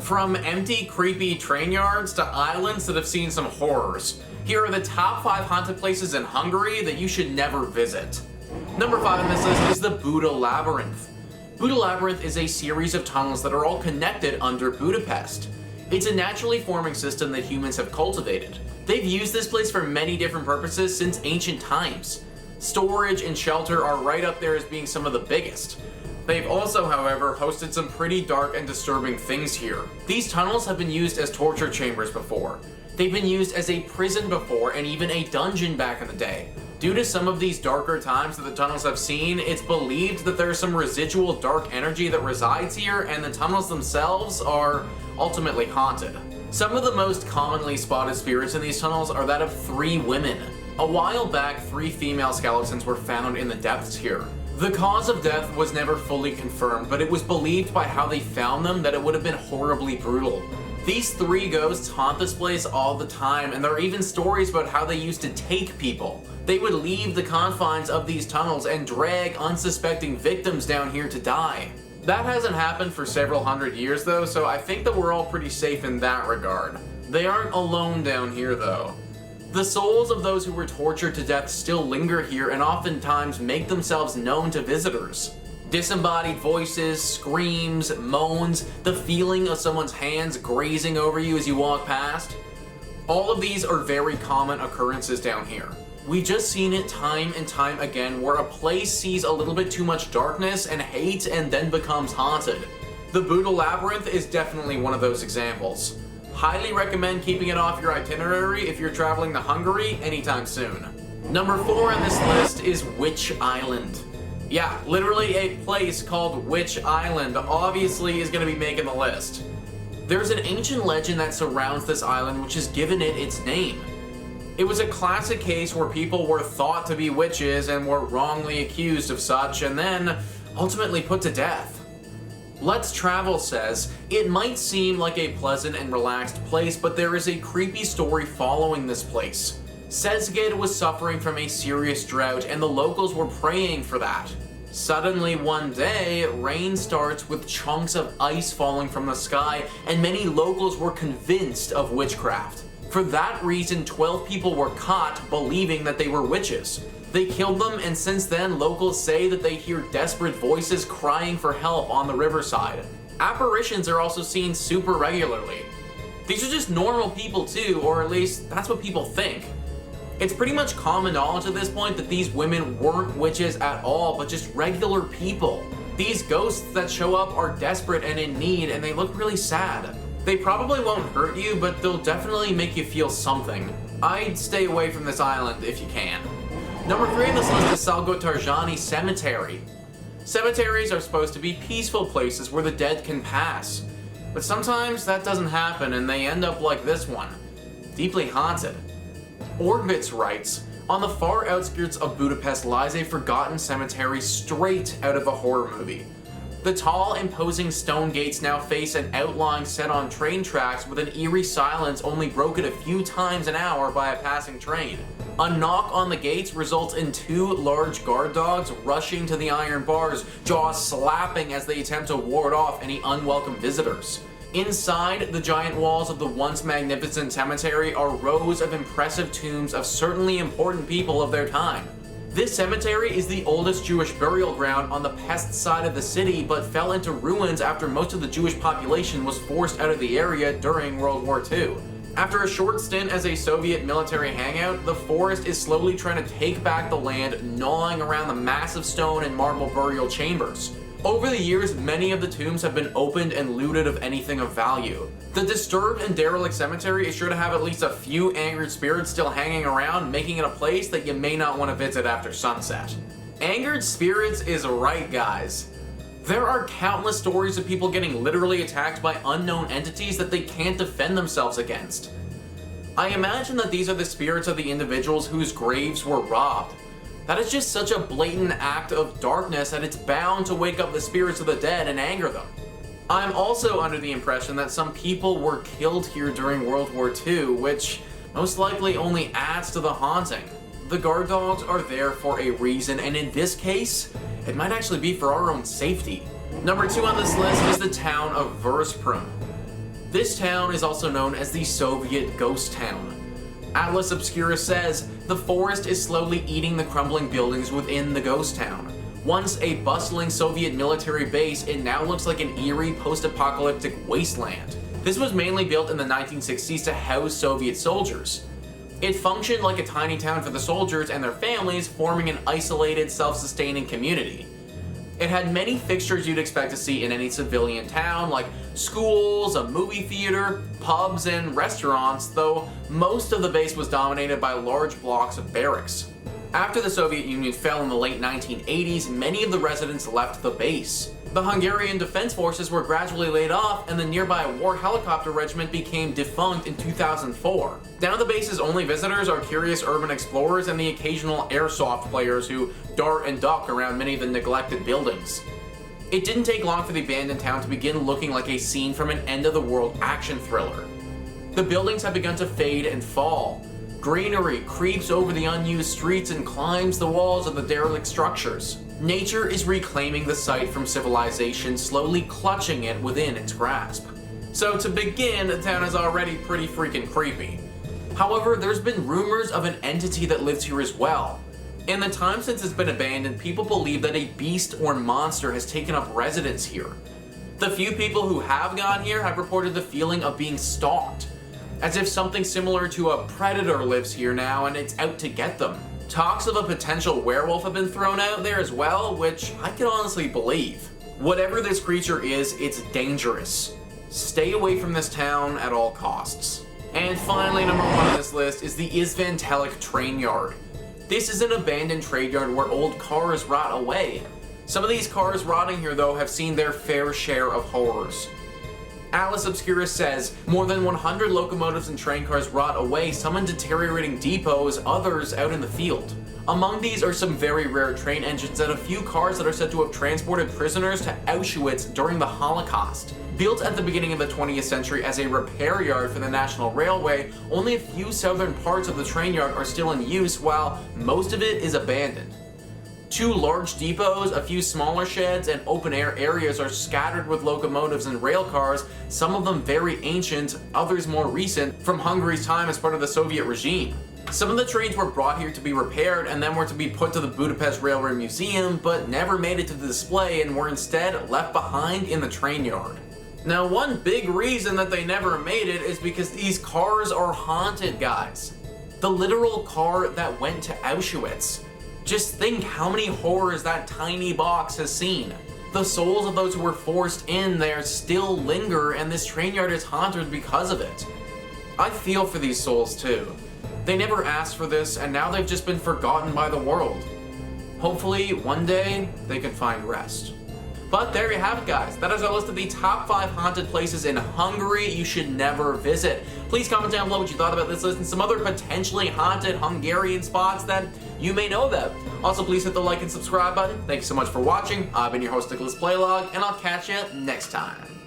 From empty, creepy train yards to islands that have seen some horrors, here are the top 5 haunted places in Hungary that you should never visit. Number 5 on this list is the Buda Labyrinth. Buda Labyrinth is a series of tunnels that are all connected under Budapest. It's a naturally forming system that humans have cultivated. They've used this place for many different purposes since ancient times. Storage and shelter are right up there as being some of the biggest. They've also, however, hosted some pretty dark and disturbing things here. These tunnels have been used as torture chambers before. They've been used as a prison before, and even a dungeon back in the day. Due to some of these darker times that the tunnels have seen, it's believed that there's some residual dark energy that resides here, and the tunnels themselves are ultimately haunted. Some of the most commonly spotted spirits in these tunnels are that of 3 women. A while back, 3 female skeletons were found in the depths here. The cause of death was never fully confirmed, but it was believed by how they found them that it would have been horribly brutal. These 3 ghosts haunt this place all the time, and there are even stories about how they used to take people. They would leave the confines of these tunnels and drag unsuspecting victims down here to die. That hasn't happened for several hundred years though, so I think that we're all pretty safe in that regard. They aren't alone down here though. The souls of those who were tortured to death still linger here and oftentimes make themselves known to visitors. Disembodied voices, screams, moans, the feeling of someone's hands grazing over you as you walk past. All of these are very common occurrences down here. We just seen it time and time again where a place sees a little bit too much darkness and hate and then becomes haunted. The Buda Labyrinth is definitely one of those examples. Highly recommend keeping it off your itinerary if you're traveling to Hungary anytime soon. Number 4 on this list is Witch Island. Yeah, literally a place called Witch Island obviously is going to be making the list. There's an ancient legend that surrounds this island which has given it its name. It was a classic case where people were thought to be witches and were wrongly accused of such and then ultimately put to death. Let's Travel says, it might seem like a pleasant and relaxed place, but there is a creepy story following this place. Szeged was suffering from a serious drought and the locals were praying for that. Suddenly one day, rain starts with chunks of ice falling from the sky and many locals were convinced of witchcraft. For that reason, 12 people were caught believing that they were witches. They killed them, and since then, locals say that they hear desperate voices crying for help on the riverside. Apparitions are also seen super regularly. These are just normal people too, or at least that's what people think. It's pretty much common knowledge at this point that these women weren't witches at all, but just regular people. These ghosts that show up are desperate and in need, and they look really sad. They probably won't hurt you, but they'll definitely make you feel something. I'd stay away from this island if you can. Number 3 on this list is Salgotarjani Cemetery. Cemeteries are supposed to be peaceful places where the dead can pass. But sometimes that doesn't happen and they end up like this one. Deeply haunted. Orbitz writes, on the far outskirts of Budapest lies a forgotten cemetery straight out of a horror movie. The tall, imposing stone gates now face an outline set on train tracks with an eerie silence only broken a few times an hour by a passing train. A knock on the gates results in 2 large guard dogs rushing to the iron bars, jaws slapping as they attempt to ward off any unwelcome visitors. Inside the giant walls of the once magnificent cemetery are rows of impressive tombs of certainly important people of their time. This cemetery is the oldest Jewish burial ground on the pest side of the city, but fell into ruins after most of the Jewish population was forced out of the area during World War II. After a short stint as a Soviet military hangout, the forest is slowly trying to take back the land, gnawing around the massive stone and marble burial chambers. Over the years, many of the tombs have been opened and looted of anything of value. The disturbed and derelict cemetery is sure to have at least a few angered spirits still hanging around, making it a place that you may not want to visit after sunset. Angered spirits is right, guys. There are countless stories of people getting literally attacked by unknown entities that they can't defend themselves against. I imagine that these are the spirits of the individuals whose graves were robbed. That is just such a blatant act of darkness that it's bound to wake up the spirits of the dead and anger them. I'm also under the impression that some people were killed here during World War II, which most likely only adds to the haunting. The guard dogs are there for a reason, and in this case, it might actually be for our own safety. Number 2 on this list is the town of Veszprém. This town is also known as the Soviet Ghost Town. Atlas Obscura says, the forest is slowly eating the crumbling buildings within the ghost town. Once a bustling Soviet military base, it now looks like an eerie post-apocalyptic wasteland. This was mainly built in the 1960s to house Soviet soldiers. It functioned like a tiny town for the soldiers and their families, forming an isolated, self-sustaining community. It had many fixtures you'd expect to see in any civilian town, like schools, a movie theater, pubs, and restaurants, though most of the base was dominated by large blocks of barracks. After the Soviet Union fell in the late 1980s, many of the residents left the base. The Hungarian Defense Forces were gradually laid off, and the nearby War Helicopter Regiment became defunct in 2004. Now the base's only visitors are curious urban explorers and the occasional airsoft players who dart and duck around many of the neglected buildings. It didn't take long for the abandoned town to begin looking like a scene from an end-of-the-world action thriller. The buildings have begun to fade and fall. Greenery creeps over the unused streets and climbs the walls of the derelict structures. Nature is reclaiming the site from civilization, slowly clutching it within its grasp. So to begin, the town is already pretty freaking creepy. However, there's been rumors of an entity that lives here as well. In the time since it's been abandoned, people believe that a beast or monster has taken up residence here. The few people who have gone here have reported the feeling of being stalked, as if something similar to a predator lives here now and it's out to get them. Talks of a potential werewolf have been thrown out there as well, which I can honestly believe. Whatever this creature is, it's dangerous. Stay away from this town at all costs. And finally, number 1 on this list is the Isvantelic Train Yard. This is an abandoned trade yard where old cars rot away. Some of these cars rotting here, though, have seen their fair share of horrors. Atlas Obscura says, more than 100 locomotives and train cars rot away, some in deteriorating depots, others out in the field. Among these are some very rare train engines and a few cars that are said to have transported prisoners to Auschwitz during the Holocaust. Built at the beginning of the 20th century as a repair yard for the National Railway, only a few southern parts of the train yard are still in use, while most of it is abandoned. 2 large depots, a few smaller sheds, and open-air areas are scattered with locomotives and rail cars, some of them very ancient, others more recent, from Hungary's time as part of the Soviet regime. Some of the trains were brought here to be repaired and then were to be put to the Budapest Railway Museum, but never made it to the display and were instead left behind in the train yard. Now, one big reason that they never made it is because these cars are haunted, guys. The literal car that went to Auschwitz. Just think how many horrors that tiny box has seen. The souls of those who were forced in there still linger, and this train yard is haunted because of it. I feel for these souls too. They never asked for this, and now they've just been forgotten by the world. Hopefully, one day, they can find rest. But there you have it, guys. That is our list of the top 5 haunted places in Hungary you should never visit. Please comment down below what you thought about this list and some other potentially haunted Hungarian spots that you may know about. Also, please hit the like and subscribe button. Thank you so much for watching. I've been your host, Nicholas Playlog, and I'll catch you next time.